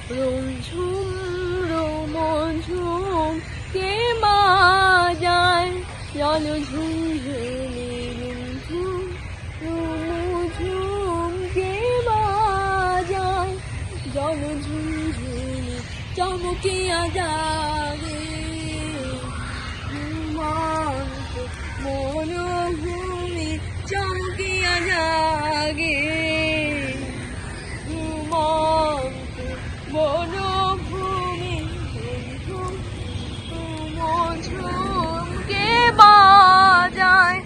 রুমঝুম রুমঝুম কে বাজায় জল ঝুমঝুমি রুমঝুম রুমঝুম কে বাজায় জল ঝুমঝুমি চমকিয়া জাগে মনোভূমি চমকিয়া জাগে বনভূমি ঝুমঝুমকে বাজায়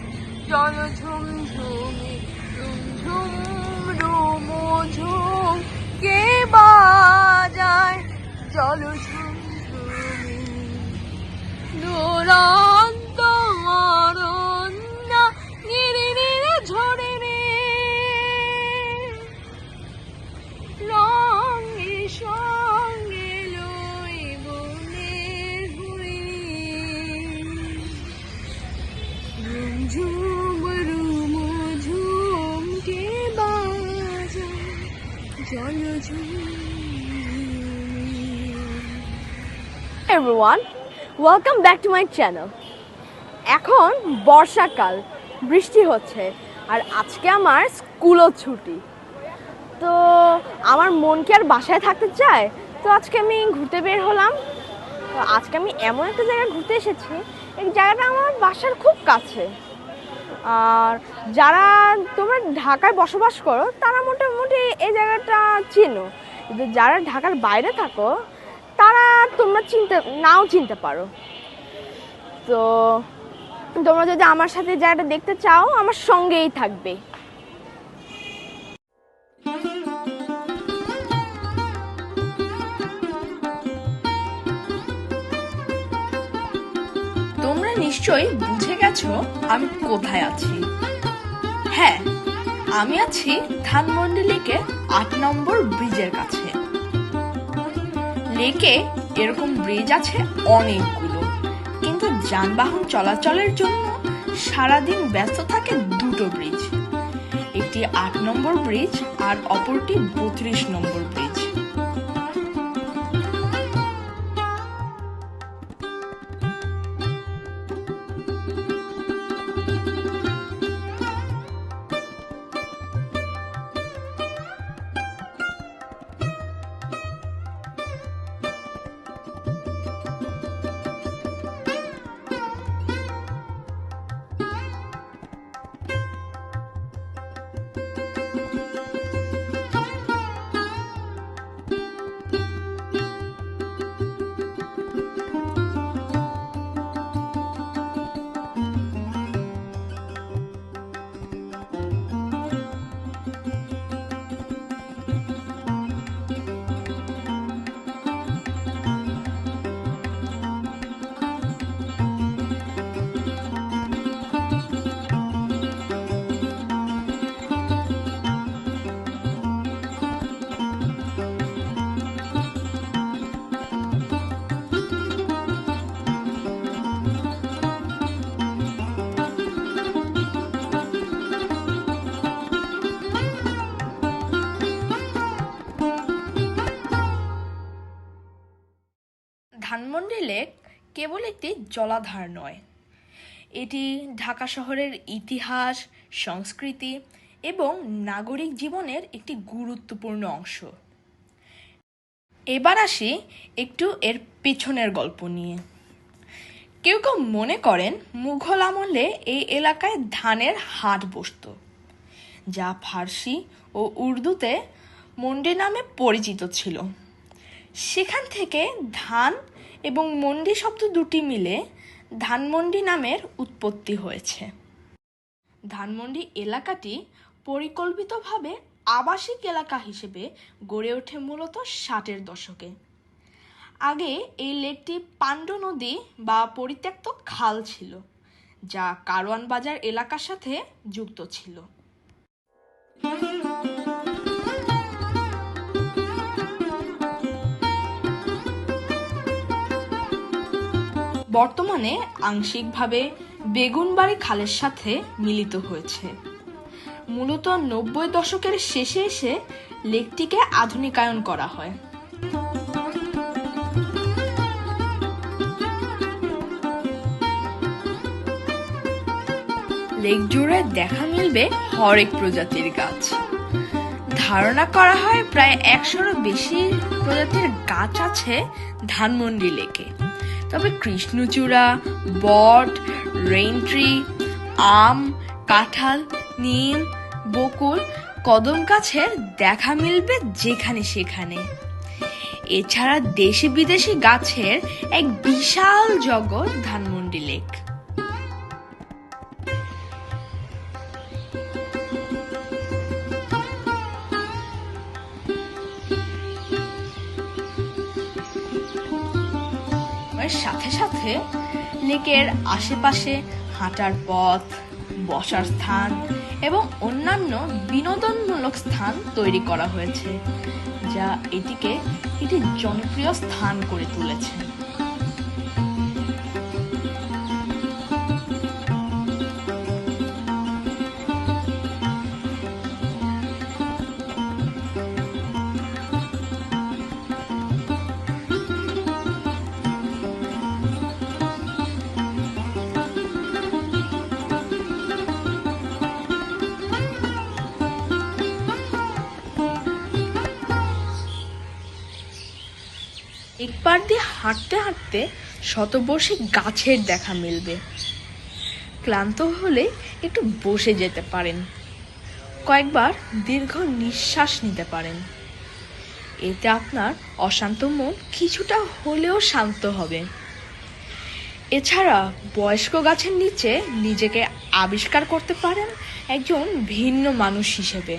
জল ঝুমঝুমি ঝুমঝুম রুমঝুম কে বাজায় জল ঝুমঝুমি দুরন্ত অরণ্য নিরে নিরে ঝরে রে রঙে সঙ্গে লই বনের হরিণ ঝুমঝুম রুমঝুম কে বাজায় জল Everyone, welcome back to my channel. এখন বর্ষাকাল, বৃষ্টি হচ্ছে আর আজকে আমার স্কুলও ছুটি। তো আমার মন কি আর বাসায় থাকতে চায়, তো আজকে আমি ঘুরতে বের হলাম। তো আজকে আমি এমন একটা জায়গায় ঘুরতে এসেছি, এই জায়গাটা আমার বাসার খুব কাছে। আর যারা তোমরা ঢাকায় বসবাস করো তারা মোটামুটি এই জায়গাটা চেনো, কিন্তু যারা ঢাকার বাইরে থাকো তারা তোমরা নাও চিনতে পারো। তো তোমরা যদি আমার সাথে জায়গাটা দেখতে চাও আমার সঙ্গেই থাকবে। তোমরা নিশ্চয়ই বুঝে গেছো আমি কোথায় আছি। হ্যাঁ, আমি আছি ধানমন্ডি লেকের ৮ নম্বর ব্রিজের কাছে। লেকে এরকম ব্রিজ আছে অনেকগুলো, কিন্তু যানবাহন চলাচলের জন্য সারাদিন ব্যস্ত থাকে দুটো ব্রিজ, একটি ৮ নম্বর ব্রিজ আর অপরটি ৩২ নম্বর ব্রিজ। ধানমন্ডি লেক কেবল একটি জলাধার নয়, এটি ঢাকা শহরের ইতিহাস, সংস্কৃতি এবং নাগরিক জীবনের একটি গুরুত্বপূর্ণ অংশ। এবার আসি একটু এর পেছনের গল্প নিয়ে। কেউ কেউ মনে করেন মুঘল আমলে এই এলাকায় ধানের হাট বসত, যা ফার্সি ও উর্দুতে মন্ডি নামে পরিচিত ছিল। সেখান থেকে ধান এবং মন্ডি শব্দ দুটি মিলে ধানমন্ডি নামের উৎপত্তি হয়েছে। ধানমন্ডি এলাকাটি পরিকল্পিতভাবে আবাসিক এলাকা হিসেবে গড়ে ওঠে মূলত ৬০-এর দশকে। আগে এই লেকটি পান্ডু নদী বা পরিত্যক্ত খাল ছিল, যা কারওয়ান বাজার এলাকার সাথে যুক্ত ছিল। বর্তমানে আংশিকভাবে বেগুনবাড়ি খালের সাথে মিলিত হয়েছে। মূলত ৯০ দশকের শেষে এসে লেকটিকে আধুনিকায়ন করা হয়। লেক জুড়ে দেখা মিলবে হরেক প্রজাতির গাছ। ধারণা করা হয় প্রায় 100-এরও বেশি প্রজাতির গাছ আছে ধানমন্ডি লেকে। তবে কৃষ্ণচূড়া, বট, রেইন ট্রি, আম, কাঁঠাল, নিম, বকুল, কদম গাছের দেখা মিলবে যেখানে সেখানে। এছাড়া দেশি বিদেশি গাছের এক বিশাল জগৎ ধানমন্ডি লেক। সাথে সাথে লেকের আশেপাশে হাঁটার পথ, বসার স্থান এবং অন্যান্য বিনোদনমূলক স্থান তৈরি করা হয়েছে, যা এটিকে একটি জনপ্রিয় স্থান করে তুলেছে। একবার দিয়ে হাঁটতে হাঁটতে শতবর্ষী গাছের দেখা মিলবে। ক্লান্ত হলে একটু বসে যেতে পারেন, কয়েকবার দীর্ঘ নিঃশ্বাস নিতে পারেন। এতে আপনার অশান্ত মন কিছুটা হলেও শান্ত হবে। এছাড়া বয়স্ক গাছের নিচে নিজেকে আবিষ্কার করতে পারেন একজন ভিন্ন মানুষ হিসেবে।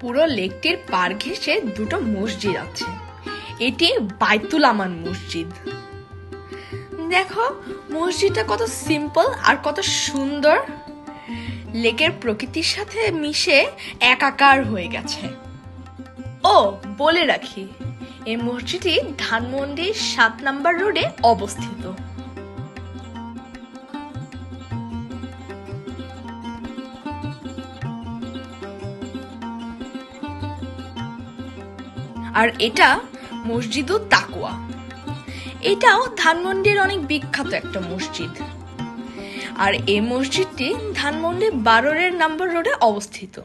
পুরো লেকটির পার ঘেঁষে দুটো মসজিদ আছে। এটি বাইতুল আমান মসজিদ। দেখো মসজিদটা কত সিম্পল আর কত সুন্দর, লেকের প্রকৃতির সাথে মিশে একাকার হয়ে গেছে। ও বলে রাখি, এই মসজিদটি ধানমন্ডির 7 নম্বর রোডে অবস্থিত। আর এটা মসজিদুত তাকওয়া। এটাও ধানমন্ডির অনেক বিখ্যাত একটা মসজিদ। আর এই মসজিদটি ধানমন্ডি 12 নম্বর রোডে অবস্থিত।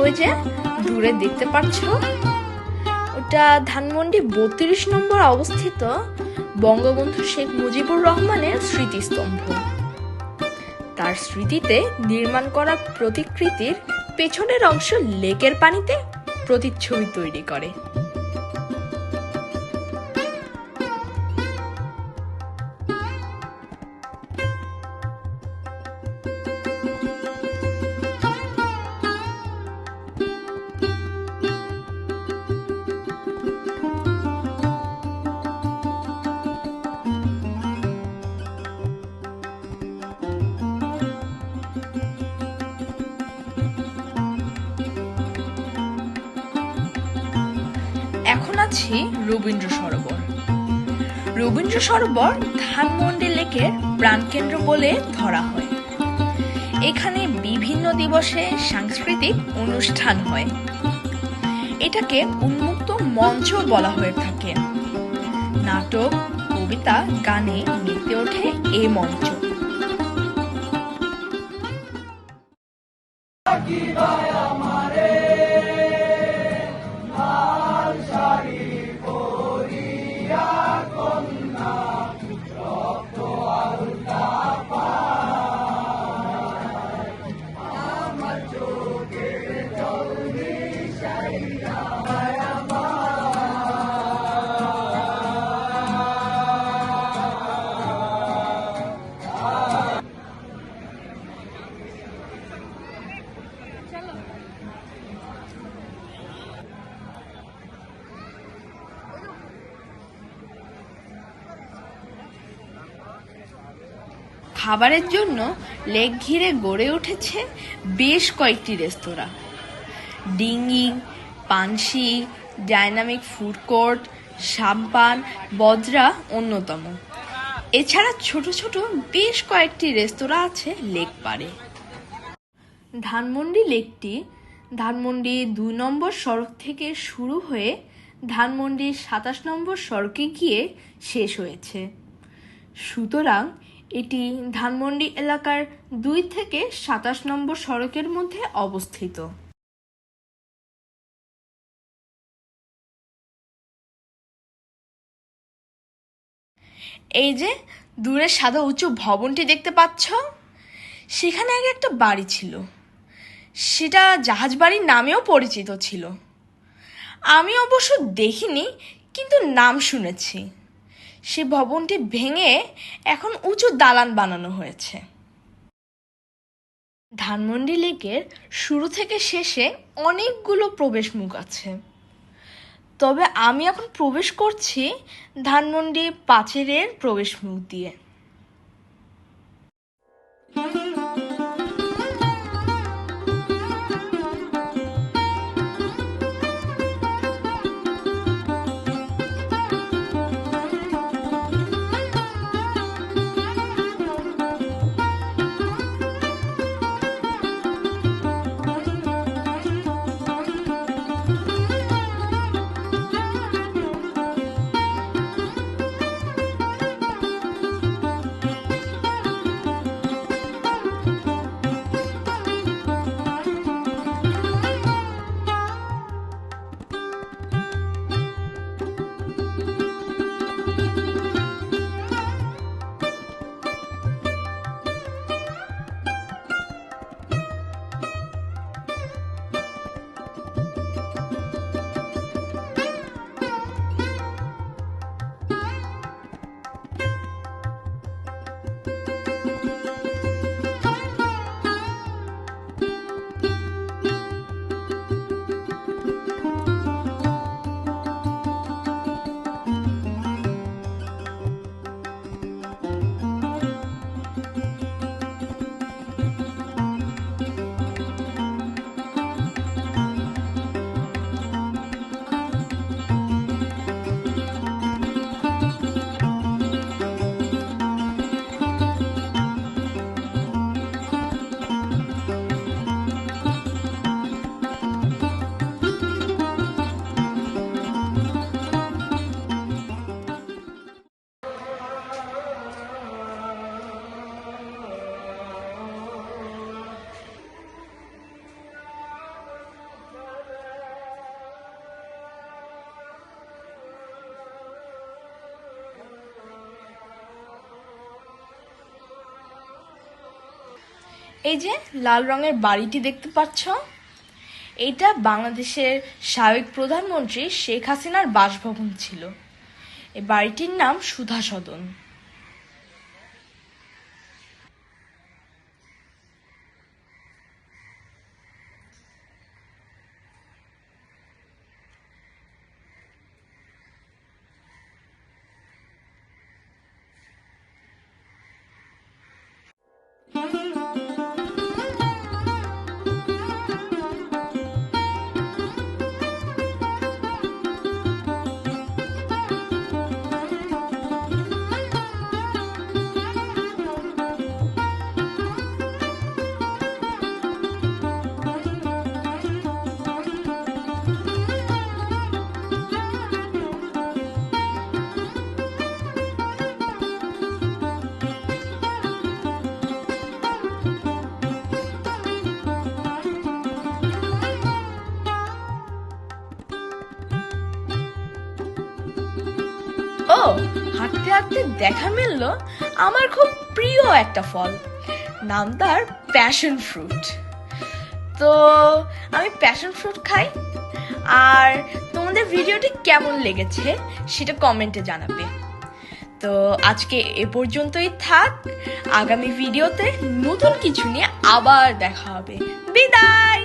ওই যে দূরে দেখতে পাচ্ছ, ওটা ধানমন্ডি 32 নম্বর অবস্থিত বঙ্গবন্ধু শেখ মুজিবুর রহমানের স্মৃতিস্তম্ভ। তার স্মৃতিতে নির্মাণ করা প্রতিকৃতির পেছনের অংশ লেকের পানিতে প্রতিচ্ছবি তৈরি করে। যাচ্ছি রবীন্দ্র সরোবর। রবীন্দ্র সরোবর ধানমন্ডি লেকের প্রাণকেন্দ্র বলে ধরা হয়। এখানে বিভিন্ন দিবসে সাংস্কৃতিক অনুষ্ঠান হয়। এটাকে উন্মুক্ত মঞ্চ বলা হয়ে থাকে। নাটক, কবিতা, গানে মেতে ওঠে এই মঞ্চ। খাবারের জন্য লেক ঘিরে গড়ে উঠেছে বেশ কয়েকটি রেস্তোরাঁ। ডিঙ্গি, পানসি, ডাইনামিক ফুড কোর্ট, সাম্পান, বজরা অন্যতম। এছাড়া ছোট ছোট বেশ কয়েকটি রেস্তোরাঁ আছে লেক পাড়ে। ধানমন্ডি লেকটি ধানমন্ডি ২ নম্বর সড়ক থেকে শুরু হয়ে ধানমন্ডি ২৭ নম্বর সড়কে গিয়ে শেষ হয়েছে। সুতরাং এটি ধানমন্ডি এলাকার ২ থেকে ২৭ নম্বর সড়কের মধ্যে অবস্থিত। এই যে দূরে সাদা উঁচু ভবনটি দেখতে পাচ্ছ, সেখানে আগে একটা বাড়ি ছিল। সেটা জাহাজ বাড়ির নামেও পরিচিত ছিল। আমি অবশ্য দেখিনি, কিন্তু নাম শুনেছি। সে ভবনটি ভেঙে এখন উঁচু দালান বানানো হয়েছে। ধানমন্ডি লেকের শুরু থেকে শেষে অনেকগুলো প্রবেশ মুখ আছে, তবে আমি এখন প্রবেশ করছি ধানমন্ডি পাঁচেরের প্রবেশ মুখ দিয়ে। এই যে লাল রঙের বাড়িটি দেখতে পাচ্ছ, এটা বাংলাদেশের সাবেক প্রধানমন্ত্রী শেখ হাসিনার বাসভবন ছিল। এই বাড়িটির নাম সুধা সদন। হাঁটতে দেখা মিলল আমার খুব প্রিয় একটা ফল, নাম তার প্যাশন ফ্রুট। তো আমি প্যাশন ফ্রুট খাই, আর তোমাদের ভিডিওটি কেমন লেগেছে সেটা কমেন্টে জানাবে। তো আজকে এ পর্যন্তই থাক, আগামী ভিডিওতে নতুন কিছু নিয়ে আবার দেখা হবে। বিদায়।